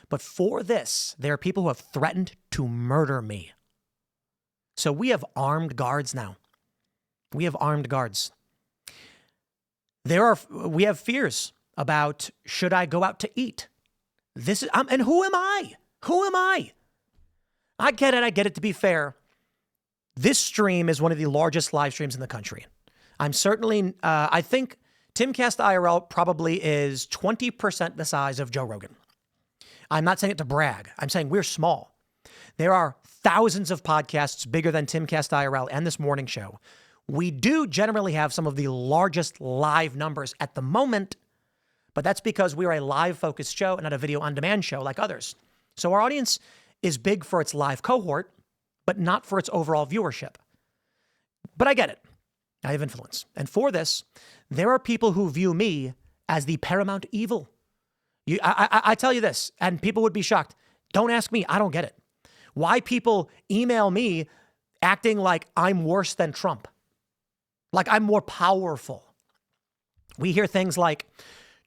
But for this, there are people who have threatened to murder me. So we have armed guards now. We have armed guards. We have fears about, should I go out to eat? And who am I? Who am I? I get it. To be fair, this stream is one of the largest live streams in the country. I'm certainly, I think Timcast IRL probably is 20% the size of Joe Rogan. I'm not saying it to brag. I'm saying we're small. There are thousands of podcasts bigger than Timcast IRL and this morning show. We do generally have some of the largest live numbers at the moment, but that's because we are a live-focused show and not a video-on-demand show like others. So our audience is big for its live cohort, but not for its overall viewership. But I get it. I have influence. And for this, there are people who view me as the paramount evil. I tell you this, and people would be shocked. Don't ask me. I don't get it. Why people email me acting like I'm worse than Trump, like I'm more powerful. We hear things like,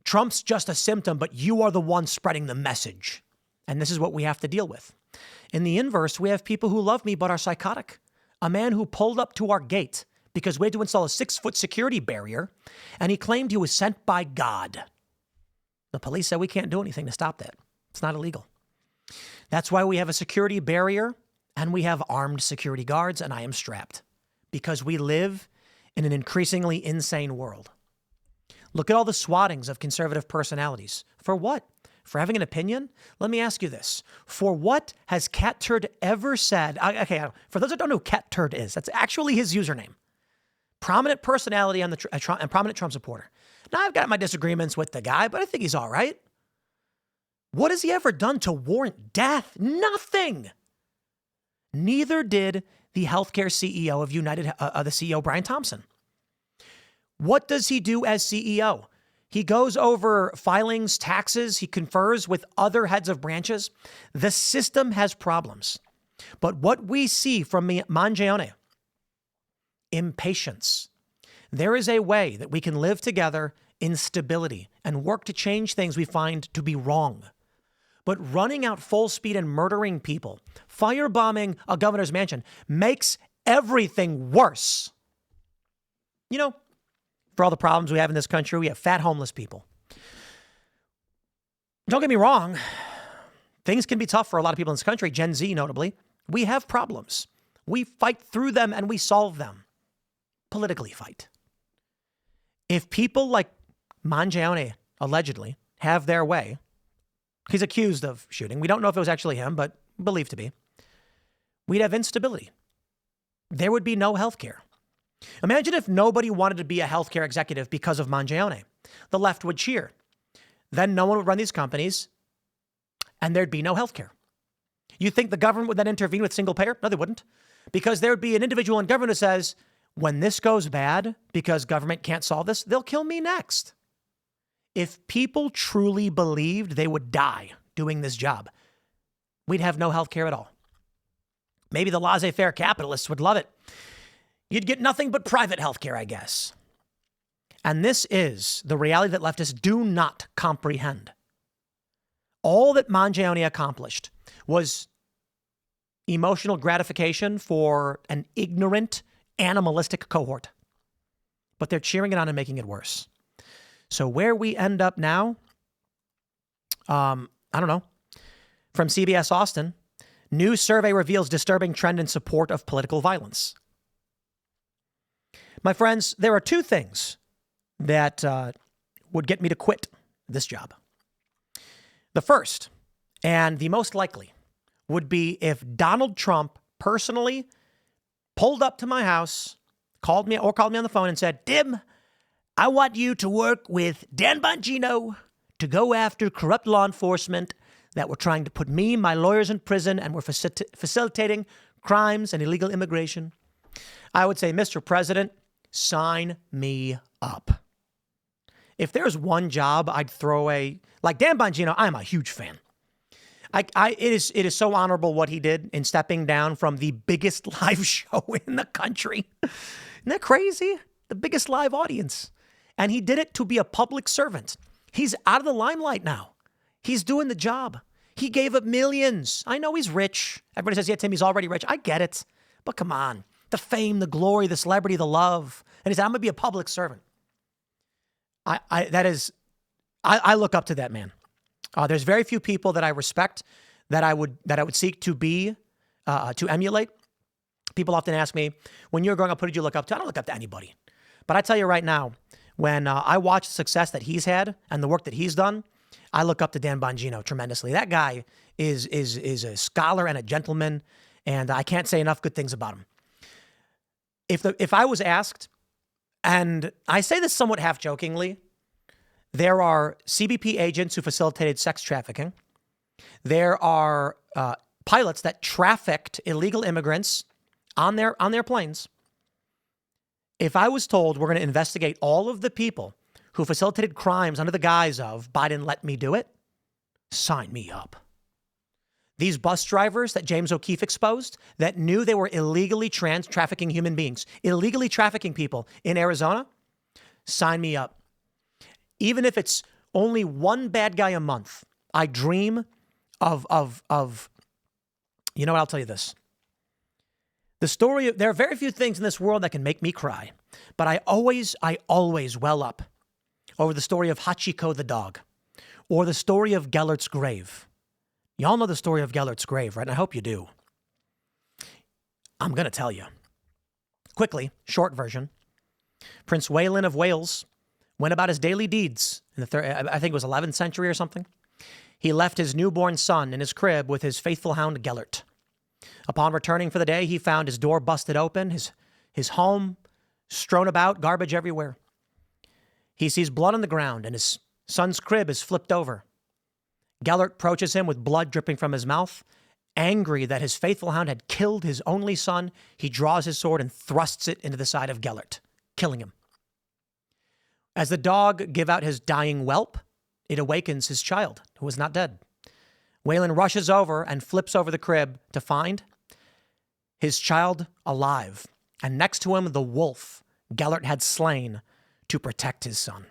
Trump's just a symptom, but you are the one spreading the message. And this is what we have to deal with. In the inverse, we have people who love me but are psychotic. A man who pulled up to our gate because we had to install a 6-foot security barrier, and he claimed he was sent by God. The police said we can't do anything to stop that. It's not illegal. That's why we have a security barrier and we have armed security guards, and I am strapped because we live in an increasingly insane world. Look at all the swattings of conservative personalities. For what? For having an opinion? Let me ask you this. For what has Cat Turd ever said? Okay, for those that don't know who Cat Turd is, that's actually his username. Prominent personality on and prominent Trump supporter. Now, I've got my disagreements with the guy, but I think he's all right. What has he ever done to warrant death? Nothing. Neither did the healthcare CEO of United, the CEO, Brian Thompson. What does he do as CEO? He goes over filings, taxes. He confers with other heads of branches. The system has problems. But what we see from Mangione, impatience. There is a way that we can live together in stability and work to change things we find to be wrong. But running out full speed and murdering people, firebombing a governor's mansion, makes everything worse. You know, for all the problems we have in this country, we have fat homeless people. Don't get me wrong. Things can be tough for a lot of people in this country, Gen Z notably. We have problems. We fight through them and we solve them. Politically fight. If people like Mangione, allegedly, have their way, he's accused of shooting. We don't know if it was actually him, but believed to be. We'd have instability. There would be no health care. Imagine if nobody wanted to be a healthcare executive because of Mangione. The left would cheer. Then no one would run these companies and there'd be no healthcare. You think the government would then intervene with single payer? No, they wouldn't. Because there would be an individual in government who says, when this goes bad because government can't solve this, they'll kill me next. If people truly believed they would die doing this job, we'd have no healthcare at all. Maybe the laissez-faire capitalists would love it. You'd get nothing but private healthcare, I guess. And this is the reality that leftists do not comprehend. All that Mangione accomplished was emotional gratification for an ignorant, animalistic cohort. But they're cheering it on and making it worse. So where we end up now, I don't know. From CBS Austin, new survey reveals disturbing trend in support of political violence. My friends, there are two things that would get me to quit this job. The first, and the most likely, would be if Donald Trump personally pulled up to my house, called me on the phone and said, Dim, I want you to work with Dan Bongino to go after corrupt law enforcement that were trying to put me and my lawyers in prison and were facilitating crimes and illegal immigration. I would say, Mr. President, sign me up. If there's one job I'd throw away, like Dan Bongino, I'm a huge fan. It is so honorable what he did in stepping down from the biggest live show in the country. Isn't that crazy? The biggest live audience. And he did it to be a public servant. He's out of the limelight now. He's doing the job. He gave up millions. I know he's rich. Everybody says, yeah, Tim, he's already rich. I get it. But come on. The fame, the glory, the celebrity, the love. And he said, I'm going to be a public servant. I look up to that man. There's very few people that I respect that I would seek to be, to emulate. People often ask me, when you were growing up, who did you look up to? I don't look up to anybody. But I tell you right now, when I watch the success that he's had and the work that he's done, I look up to Dan Bongino tremendously. That guy is a scholar and a gentleman, and I can't say enough good things about him. If I was asked, and I say this somewhat half-jokingly, there are CBP agents who facilitated sex trafficking. There are pilots that trafficked illegal immigrants on their planes. If I was told we're going to investigate all of the people who facilitated crimes under the guise of Biden let me do it, sign me up. These bus drivers that James O'Keefe exposed that knew they were illegally trafficking human beings, illegally trafficking people in Arizona, sign me up. Even if it's only one bad guy a month, I dream of you know what, I'll tell you this. There are very few things in this world that can make me cry, but I always well up over the story of Hachiko the dog or the story of Gellert's grave. Y'all know the story of Gellert's grave, right? And I hope you do. I'm going to tell you. Quickly, short version. Prince Waylon of Wales went about his daily deeds in I think it was 11th century or something. He left his newborn son in his crib with his faithful hound Gellert. Upon returning for the day, he found his door busted open, his home strewn about, garbage everywhere. He sees blood on the ground and his son's crib is flipped over. Gellert approaches him with blood dripping from his mouth. Angry that his faithful hound had killed his only son, he draws his sword and thrusts it into the side of Gellert, killing him. As the dog gave out his dying whelp, it awakens his child, who was not dead. Waylon rushes over and flips over the crib to find his child alive, and next to him the wolf Gellert had slain to protect his son.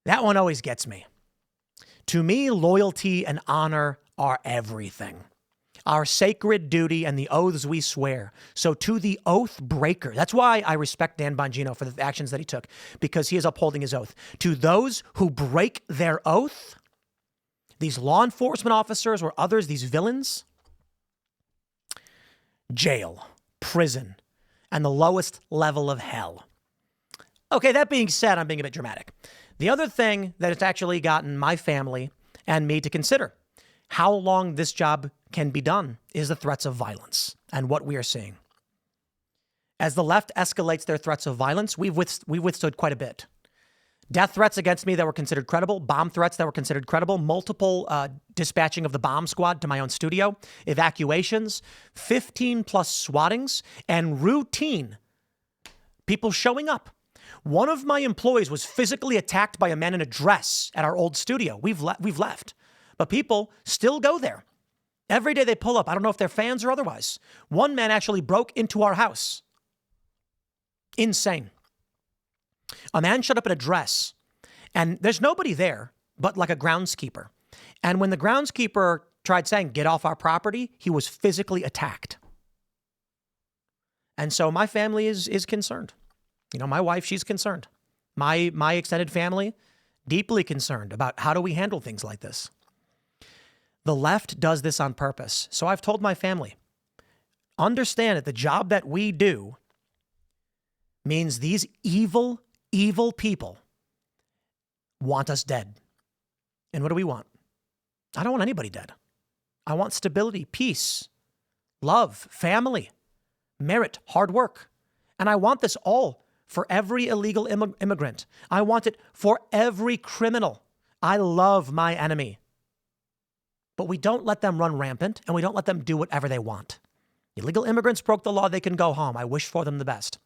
That one always gets me. To me, loyalty and honor are everything. Our sacred duty and the oaths we swear. So to the oath breaker, that's why I respect Dan Bongino for the actions that he took, because he is upholding his oath. To those who break their oath, these law enforcement officers or others, these villains, jail, prison, and the lowest level of hell. Okay, that being said, I'm being a bit dramatic. The other thing that it's actually gotten my family and me to consider how long this job can be done is the threats of violence and what we are seeing. As the left escalates their threats of violence, we've withstood quite a bit. Death threats against me that were considered credible, bomb threats that were considered credible, multiple dispatching of the bomb squad to my own studio, evacuations, 15 plus swattings, and routine people showing up. One of my employees was physically attacked by a man in a dress at our old studio. We've left. But people still go there. Every day they pull up. I don't know if they're fans or otherwise. One man actually broke into our house. Insane. A man showed up in a dress, and there's nobody there but like a groundskeeper. And when the groundskeeper tried saying, get off our property, he was physically attacked. And so my family is concerned. You know, my wife, she's concerned. My extended family, deeply concerned about how do we handle things like this. The left does this on purpose. So I've told my family, understand that the job that we do means these evil, evil people want us dead. And what do we want? I don't want anybody dead. I want stability, peace, love, family, merit, hard work. And I want this all for every illegal immigrant. I want it for every criminal. I love my enemy. But we don't let them run rampant, and we don't let them do whatever they want. Illegal immigrants broke the law. They can go home. I wish for them the best.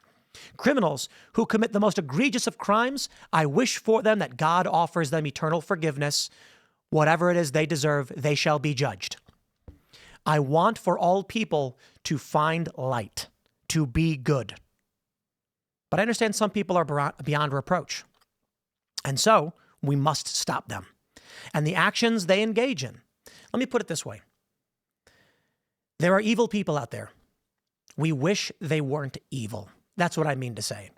Criminals who commit the most egregious of crimes, I wish for them that God offers them eternal forgiveness Whatever it is they deserve, they shall be judged. I want for all people to find light, to be good. But I understand some people are beyond reproach. And so we must stop them. And the actions they engage in. Let me put it this way. There are evil people out there. We wish they weren't evil. That's what I mean to say.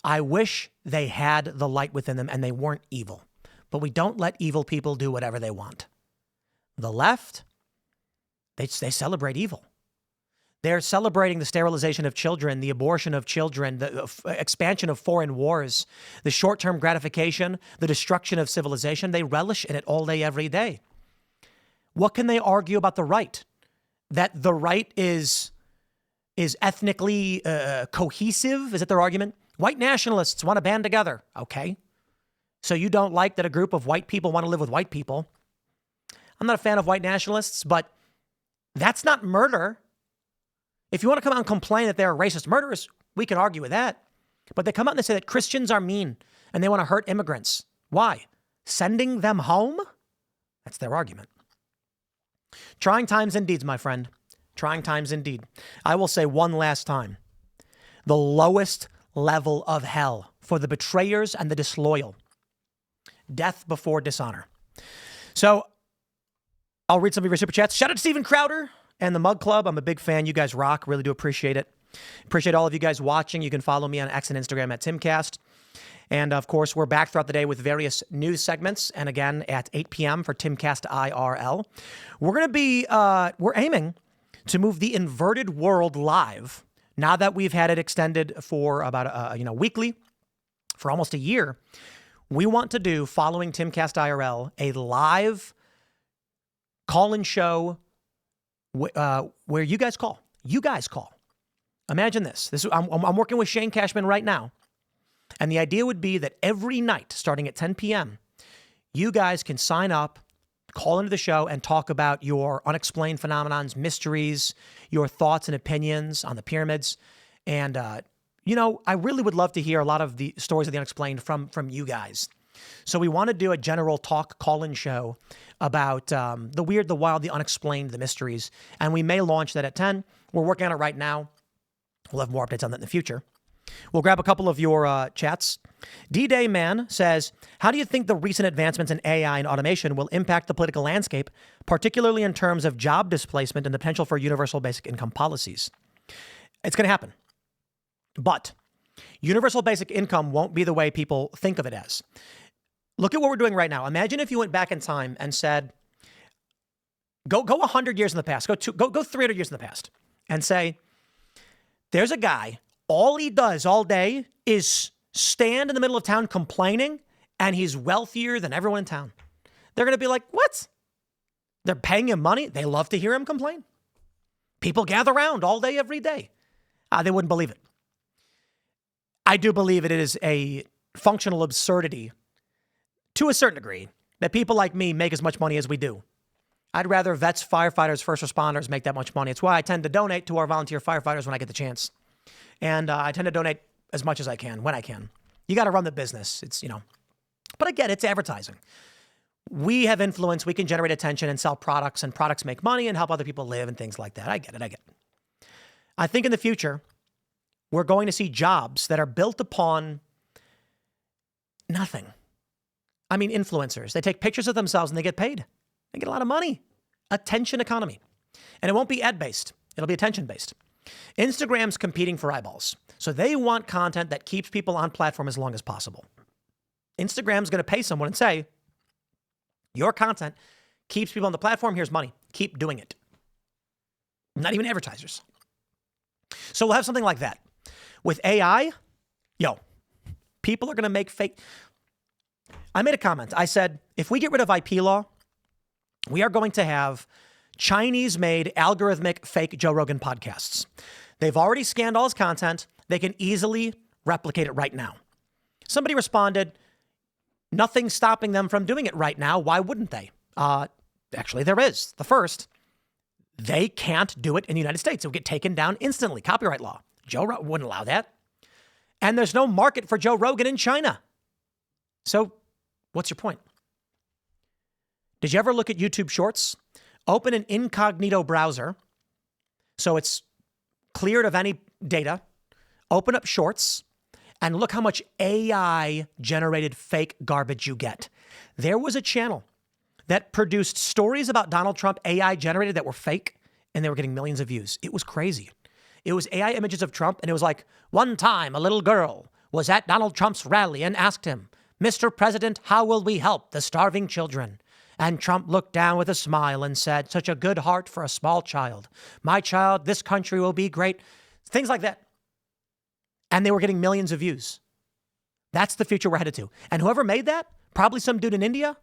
I wish they had the light within them and they weren't evil. But we don't let evil people do whatever they want. The left, they celebrate evil. They're celebrating the sterilization of children, the abortion of children, the expansion of foreign wars, the short-term gratification, the destruction of civilization. They relish in it all day, every day. What can they argue about the right? That the right is ethnically cohesive? Is that their argument? White nationalists want to band together. Okay. So you don't like that a group of white people want to live with white people. I'm not a fan of white nationalists, but that's not murder. If you want to come out and complain that they're racist murderers, we can argue with that. But they come out and they say that Christians are mean and they want to hurt immigrants. Why? Sending them home? That's their argument. Trying times indeed, my friend. Trying times indeed. I will say one last time. The lowest level of hell for the betrayers and the disloyal. Death before dishonor. So I'll read some of your super chats. Shout out to Steven Crowder and the Mug Club. I'm a big fan. You guys rock. Really do appreciate it. Appreciate all of you guys watching. You can follow me on X and Instagram at Timcast. And of course, we're back throughout the day with various news segments. And again, at 8 p.m. for Timcast IRL. We're going to be, we're aiming to move the inverted world live. Now that we've had it extended for about, weekly, for almost a year, we want to do, following Timcast IRL, a live call-in show where you guys call. You guys call. Imagine this. I'm working with Shane Cashman right now. And the idea would be that every night, starting at 10 p.m., you guys can sign up, call into the show, and talk about your unexplained phenomenons, mysteries, your thoughts and opinions on the pyramids. And, I really would love to hear a lot of the stories of the unexplained from you guys. So we want to do a general talk call-in show about the weird, the wild, the unexplained, the mysteries. And we may launch that at 10. We're working on it right now. We'll have more updates on that in the future. We'll grab a couple of your chats. D-Day Man says, how do you think the recent advancements in AI and automation will impact the political landscape, particularly in terms of job displacement and the potential for universal basic income policies? It's going to happen. But universal basic income won't be the way people think of it as. Look at what we're doing right now. Imagine if you went back in time and said, go 100 years in the past, go 300 years in the past, and say, there's a guy, all he does all day is stand in the middle of town complaining, and he's wealthier than everyone in town. They're going to be like, what? They're paying him money? They love to hear him complain. People gather around all day, every day. They wouldn't believe it. I do believe it is a functional absurdity to a certain degree that people like me make as much money as we do. I'd rather vets, firefighters, first responders make that much money. It's why I tend to donate to our volunteer firefighters when I get the chance. And I tend to donate as much as I can when I can. You got to run the business. It's, but again, it's advertising. We have influence. We can generate attention and sell products, and products make money and help other people live and things like that. I get it. I think in the future, we're going to see jobs that are built upon nothing. I mean, influencers. They take pictures of themselves and they get paid. They get a lot of money. Attention economy. And it won't be ad-based. It'll be attention-based. Instagram's competing for eyeballs. So they want content that keeps people on platform as long as possible. Instagram's going to pay someone and say, your content keeps people on the platform. Here's money. Keep doing it. Not even advertisers. So we'll have something like that. With AI, people are going to make fake. I made a comment. I said, if we get rid of IP law, we are going to have Chinese-made algorithmic fake Joe Rogan podcasts. They've already scanned all his content. They can easily replicate it right now. Somebody responded, nothing's stopping them from doing it right now. Why wouldn't they? Actually, there is. The first, they can't do it in the United States. It will get taken down instantly. Copyright law. Joe Rogan wouldn't allow that. And there's no market for Joe Rogan in China. So what's your point? Did you ever look at YouTube Shorts? Open an incognito browser, so it's cleared of any data. Open up Shorts and look how much AI-generated fake garbage you get. There was a channel that produced stories about Donald Trump AI-generated that were fake, and they were getting millions of views. It was crazy. It was AI images of Trump, and it was like, one time a little girl was at Donald Trump's rally and asked him, Mr. President, how will we help the starving children? And Trump looked down with a smile and said, such a good heart for a small child. My child, this country will be great. Things like that. And they were getting millions of views. That's the future we're headed to. And whoever made that, probably some dude in India,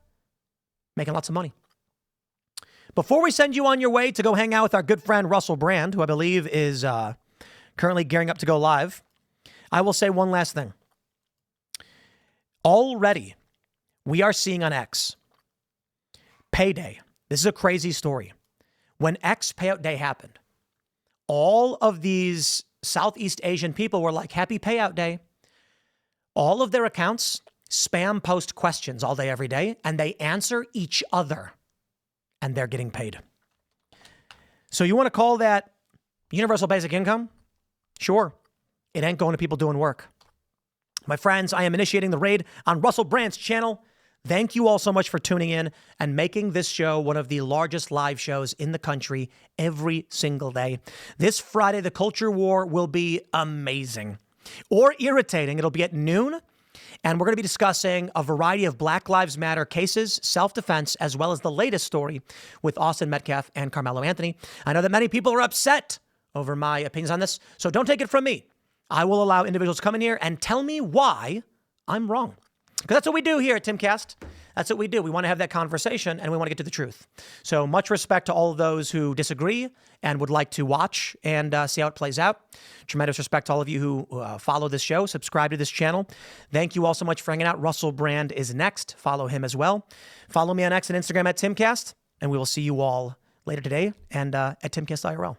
making lots of money. Before we send you on your way to go hang out with our good friend Russell Brand, who I believe is currently gearing up to go live, I will say one last thing. Already, we are seeing on X, payday. This is a crazy story. When X payout day happened, all of these Southeast Asian people were like, happy payout day. All of their accounts spam post questions all day, every day, and they answer each other, and they're getting paid. So you want to call that universal basic income? Sure. It ain't going to people doing work. My friends, I am initiating the raid on Russell Brand's channel. Thank you all so much for tuning in and making this show one of the largest live shows in the country every single day. This Friday, the culture war will be amazing or irritating. It'll be at noon, and we're going to be discussing a variety of Black Lives Matter cases, self-defense, as well as the latest story with Austin Metcalf and Carmelo Anthony. I know that many people are upset over my opinions on this, so don't take it from me. I will allow individuals to come in here and tell me why I'm wrong. Because that's what we do here at TimCast. That's what we do. We want to have that conversation, and we want to get to the truth. So much respect to all of those who disagree and would like to watch and see how it plays out. Tremendous respect to all of you who follow this show, subscribe to this channel. Thank you all so much for hanging out. Russell Brand is next. Follow him as well. Follow me on X and Instagram at TimCast, and we will see you all later today and at TimCast IRL.